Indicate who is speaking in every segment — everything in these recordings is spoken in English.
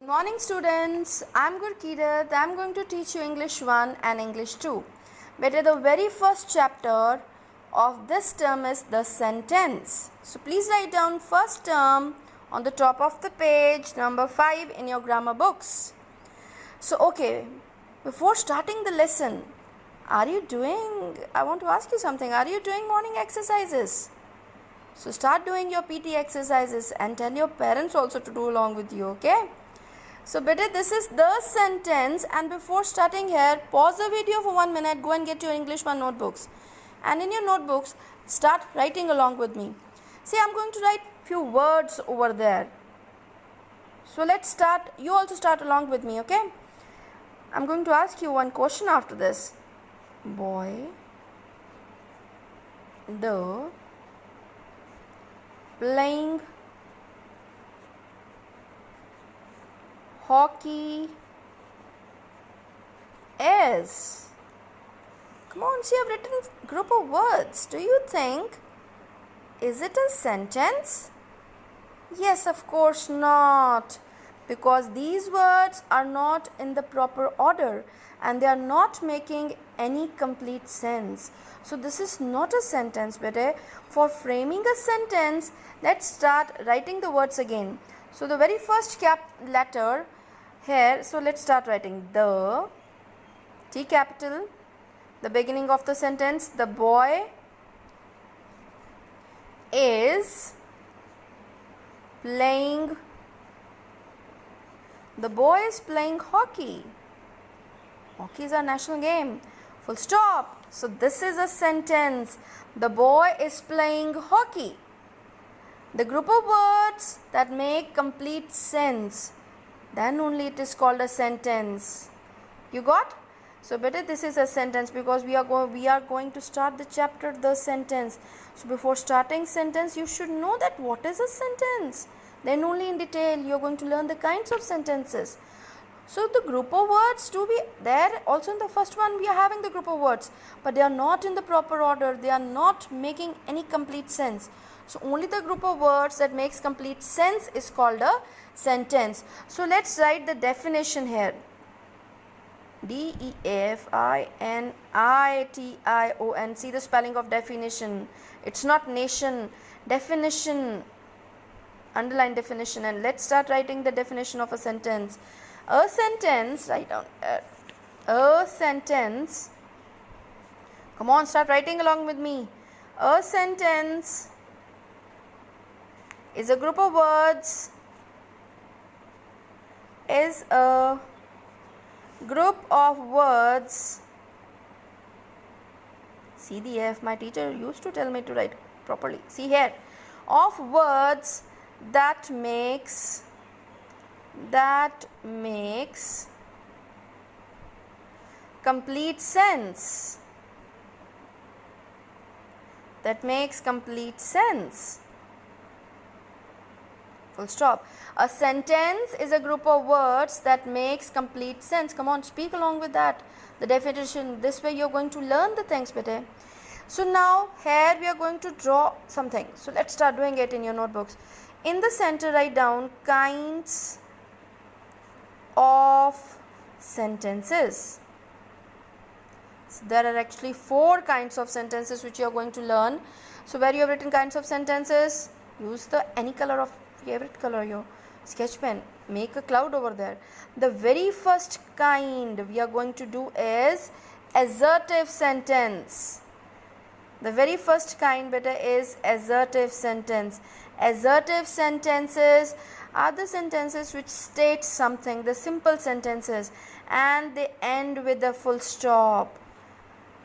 Speaker 1: Good morning students, I am Gurkeerat. I am going to teach you English 1 and English 2. But the very first chapter of this term is the sentence. So please write down first term on the top of the page, number 5 in your grammar books. So before starting the lesson, I want to ask you something. Are you doing morning exercises? So start doing your PT exercises and tell your parents also to do along with you, okay? So beta, this is the sentence, and before starting here, pause the video for 1 minute, go and get your English 1 notebooks. And in your notebooks, start writing along with me. See, I'm going to write few words over there. So let's start. You also start along with me, okay? I'm going to ask you one question after this. Boy, the playing hockey is. Come on, see, I've written a group of words. Do you think, is it a sentence? Yes, of course not. Because these words are not in the proper order and they are not making any complete sense. So this is not a sentence, but for framing a sentence, let's start writing the words again. So the very first letter here, so let's start writing the T capital, the beginning of the sentence. The boy is playing hockey. Hockey is our national game. Full stop. So this is a sentence. The boy is playing hockey. The group of words that make complete sense, then only it is called a sentence. You got? So better this is a sentence because we are going to start the chapter the sentence. So before starting sentence, you should know that what is a sentence. Then only in detail you are going to learn the kinds of sentences. So the group of words to be there. Also in the first one we are having the group of words, but they are not in the proper order. They are not making any complete sense. So only the group of words that makes complete sense is called a sentence. So let's write the definition here. DEFINITION. See the spelling of definition. It's not nation. Definition. Underline definition. And let's start writing the definition of a sentence. A sentence, write down. A sentence. Come on, start writing along with me. A sentence is a group of words. Is a group of words. See the F. My teacher used to tell me to write properly. See here. Of words that makes complete sense. That makes complete sense. Full stop. A sentence is a group of words that makes complete sense. Come on, speak along with that. The definition. This way you are going to learn the things better. So now here we are going to draw something. So let's start doing it in your notebooks. In the center, write down kinds of sentences. So there are actually 4 kinds of sentences which you are going to learn. So where you have written kinds of sentences, use any color of favorite color, your sketch pen. Make a cloud over there. The very first kind we are going to do is assertive sentence. The very first kind is assertive sentence. Assertive sentences are the sentences which state something, the simple sentences, and they end with a full stop.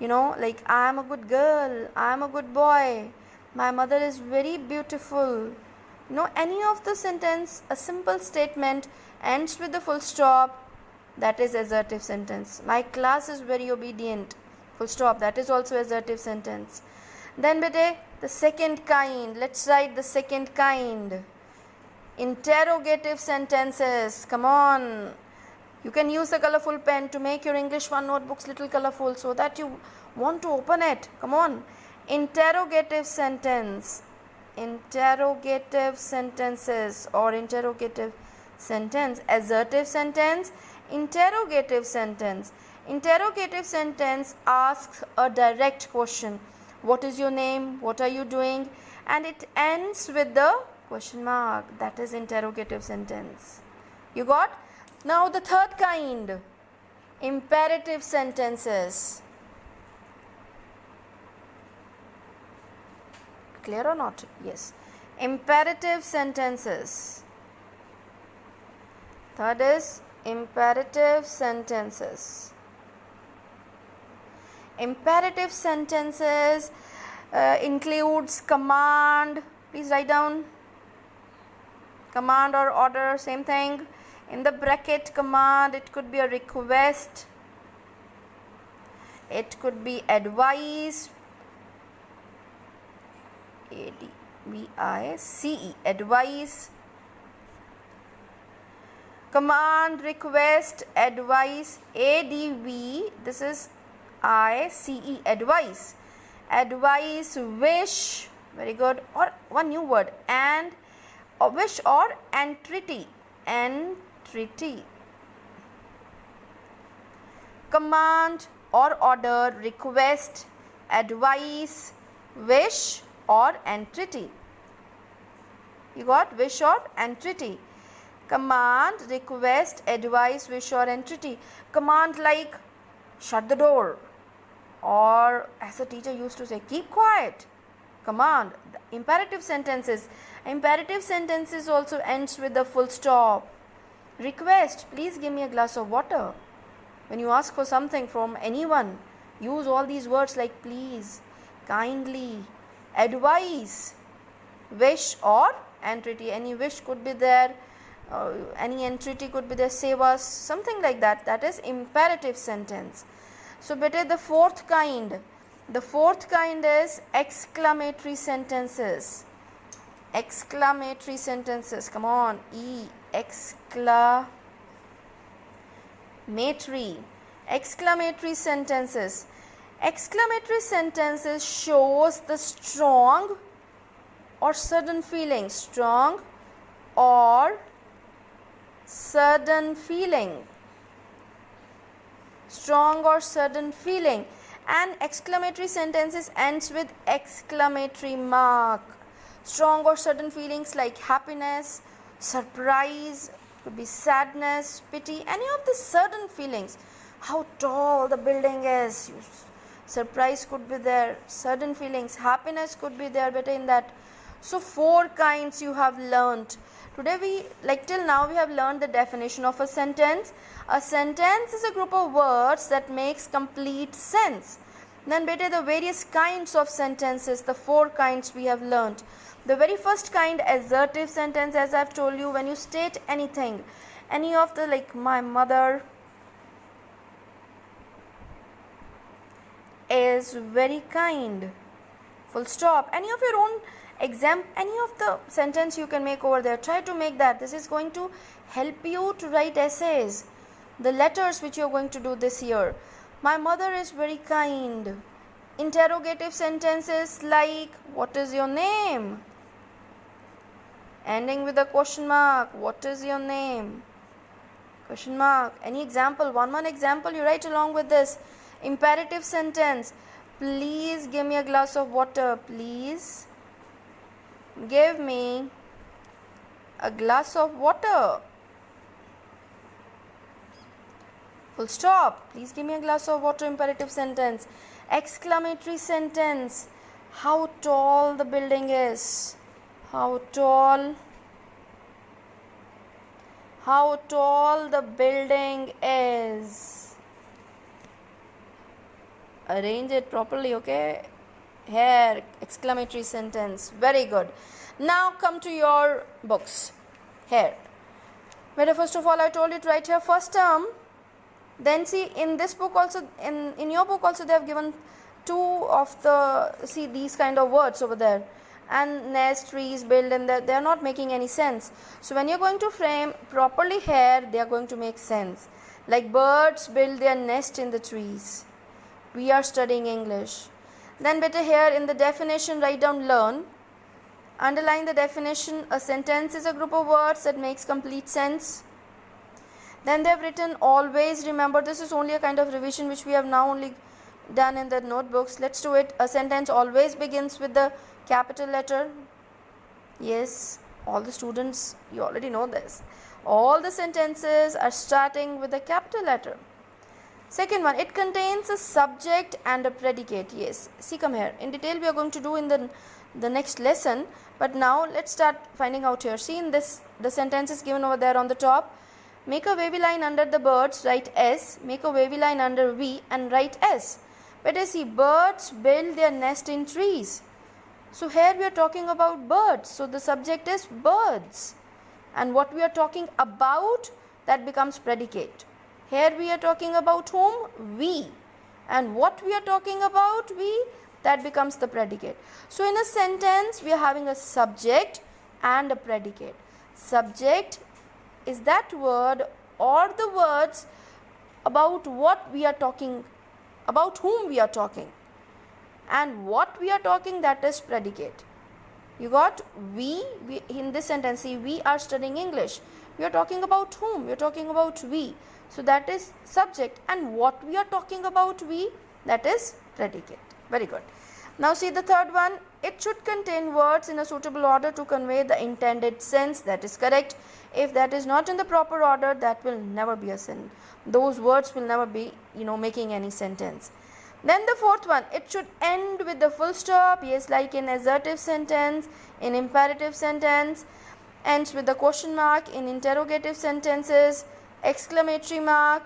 Speaker 1: You know, like I am a good girl, I am a good boy, my mother is very beautiful. You know, any of the sentence, a simple statement ends with a full stop, that is assertive sentence. My class is very obedient, full stop, that is also assertive sentence. Then the second kind, let's write the second kind. Interrogative sentences. Come on, you can use a colorful pen to make your English 1 notebooks little colorful so that you want to open it. Come on. Interrogative sentence. Interrogative sentences or interrogative sentence. Assertive sentence, interrogative sentence. Interrogative sentence asks a direct question. What is your name? What are you doing? And it ends with the question mark. That is interrogative sentence. You got? Now the third kind, imperative sentences. Clear or not? Yes. Imperative sentences. Third is imperative sentences. Imperative sentences includes command. Please write down. Command or order, same thing. In the bracket, command, it could be a request. It could be advice. A-D-V-I-C-E, advice. Command, request, advice, A-D-V, this is I-C-E, advice. Advice, wish, very good. Or one new word, and wish or entreaty, entreaty. Command or order, request, advice, wish or entreaty. You got wish or entreaty. Command, request, advice, wish or entreaty. Command like shut the door, or as a teacher used to say, keep quiet. Command. Imperative sentences. Imperative sentences also ends with the full stop. Request, please give me a glass of water. When you ask for something from anyone, use all these words like please, kindly. Advice, wish or entreaty. Any wish could be there, any entreaty could be there, save us, something like that. That is imperative sentence. So beta, the fourth kind is exclamatory sentences. Exclamatory sentences, come on, exclamatory sentences. Exclamatory sentences shows the strong or sudden feeling. Strong or sudden feeling. Strong or sudden feeling. And exclamatory sentences ends with exclamatory mark. Strong or sudden feelings like happiness, surprise, could be sadness, pity, any of the sudden feelings. How tall the building is. Surprise could be there, sudden feelings, happiness could be there, better in that. So 4 kinds you have learnt. Today till now we have learned the definition of a sentence. A sentence is a group of words that makes complete sense. Then better the various kinds of sentences, the 4 kinds we have learnt. The very first kind, assertive sentence, as I have told you, when you state anything, any of the like my mother is very kind, full stop. Any of your own any of the sentence you can make over there, try to make that. This is going to help you to write essays, the letters which you are going to do this year. My mother is very kind. Interrogative sentences like what is your name, ending with a question mark. What is your name? Question mark. Any example, one example you write along with this. Imperative sentence, please give me a glass of water. Please give me a glass of water. Full stop. Please give me a glass of water. Imperative sentence. Exclamatory sentence, how tall the building is. How tall the building is. Arrange it properly, okay? Here, exclamatory sentence. Very good. Now come to your books. Here. But first of all, I told you to write here first term. Then see, in this book also, in your book also, they have given 2 of the, see these kind of words over there. And nest, trees, build, and they are not making any sense. So when you're going to frame properly here, they are going to make sense. Like birds build their nest in the trees. We are studying English. Then better here in the definition write down learn. Underline the definition. A sentence is a group of words that makes complete sense. Then they have written always. Remember, this is only a kind of revision which we have now only done in the notebooks. Let's do it. A sentence always begins with the capital letter. Yes, all the students, you already know this. All the sentences are starting with a capital letter. Second one, it contains a subject and a predicate. Yes, see, come here. In detail we are going to do in the next lesson, but now let's start finding out here. See, in this, the sentence is given over there on the top. Make a wavy line under the birds, write S. Make a wavy line under V and write S. But I see birds build their nest in trees. So here we are talking about birds. So the subject is birds. And what we are talking about, that becomes predicate. Here we are talking about whom? We. And what we are talking about, we, that becomes the predicate. So in a sentence, we are having a subject and a predicate. Subject is that word or the words about what we are talking, about whom we are talking. And what we are talking, that is predicate. You got? We in this sentence, see, we are studying English. We are talking about whom? We are talking about we. So that is subject, and what we are talking about, we, that is predicate. Very good. Now see the third one. It should contain words in a suitable order to convey the intended sense. That is correct. If that is not in the proper order, that will never be a sentence. Those words will never be, making any sentence. Then the fourth one, it should end with the full stop. Yes, like in assertive sentence, in imperative sentence, ends with the question mark in interrogative sentences, exclamatory mark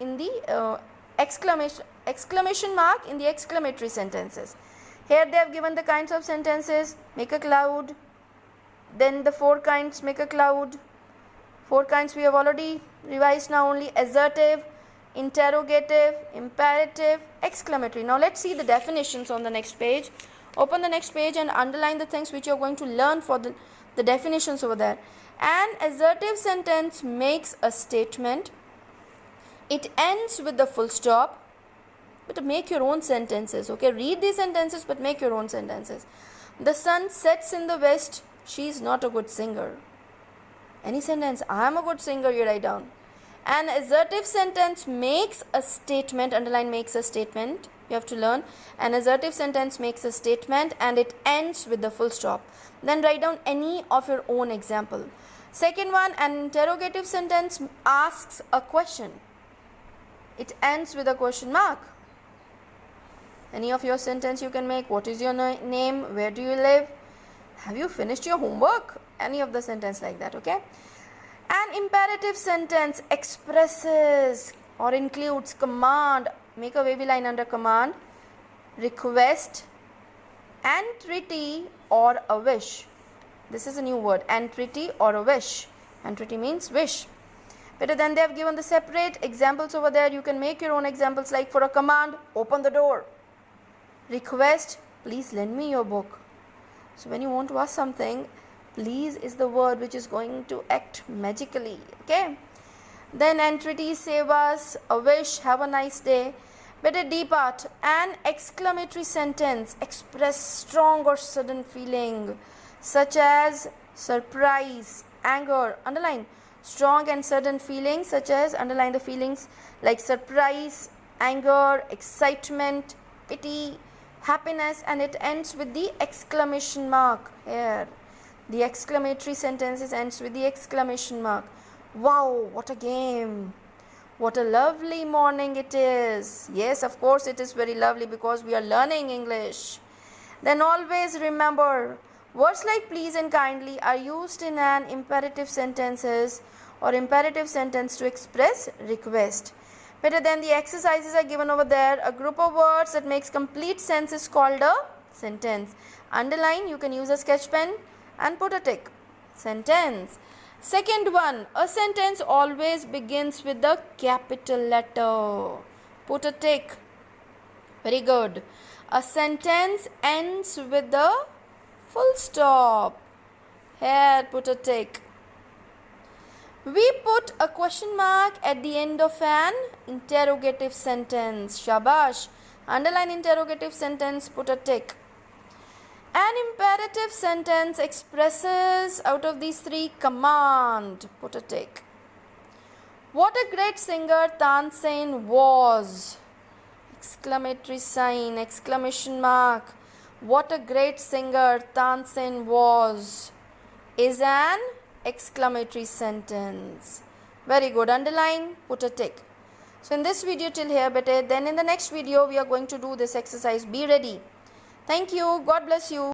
Speaker 1: in the exclamation mark in the exclamatory sentences. Here they have given the kinds of sentences. Make a cloud. Then the 4 kinds, make a cloud. 4 kinds we have already revised now only. Assertive, interrogative, imperative, exclamatory. Now let's see the definitions on the next page. Open the next page and underline the things which you are going to learn for the definitions over there. An assertive sentence makes a statement. It ends with the full stop. But make your own sentences, okay? Read these sentences, but make your own sentences. The sun sets in the west. She is not a good singer. Any sentence, I am a good singer, you write down. An assertive sentence makes a statement. Underline makes a statement. You have to learn. An assertive sentence makes a statement and it ends with the full stop. Then write down any of your own example. Second one, an interrogative sentence asks a question. It ends with a question mark. Any of your sentence you can make. What is your name? Where do you live? Have you finished your homework? Any of the sentence like that, okay? An imperative sentence expresses or includes command. Make a wavy line under command, request, entreaty or a wish. This is a new word, entreaty or a wish. Entreaty means wish. Better than they have given the separate examples over there. You can make your own examples, like for a command, open the door. Request, please lend me your book. So when you want to ask something, please is the word which is going to act magically, okay? Then entreaty, save us. A wish, have a nice day. Better depart. An exclamatory sentence express strong or sudden feeling such as surprise, anger. Underline strong and sudden feelings such as, underline the feelings like surprise, anger, excitement, pity, happiness, and it ends with the exclamation mark here. The exclamatory sentences ends with the exclamation mark. Wow, what a game. What a lovely morning it is. Yes, of course it is very lovely because we are learning English. Then always remember, words like please and kindly are used in an imperative sentences or imperative sentence to express request. Better than the exercises are given over there. A group of words that makes complete sense is called a sentence. Underline, you can use a sketch pen and put a tick. Sentence. Second one, a sentence always begins with the capital letter. Put a tick. Very good. A sentence ends with the full stop. Here, put a tick. We put a question mark at the end of an interrogative sentence. Shabash. Underline interrogative sentence, put a tick. An imperative sentence expresses out of these three command. Put a tick. What a great singer Tansen was. Exclamatory sign, exclamation mark. What a great singer Tansen was is an exclamatory sentence. Very good. Underline, put a tick. So in this video till here, bete. Then in the next video, we are going to do this exercise. Be ready. Thank you. God bless you.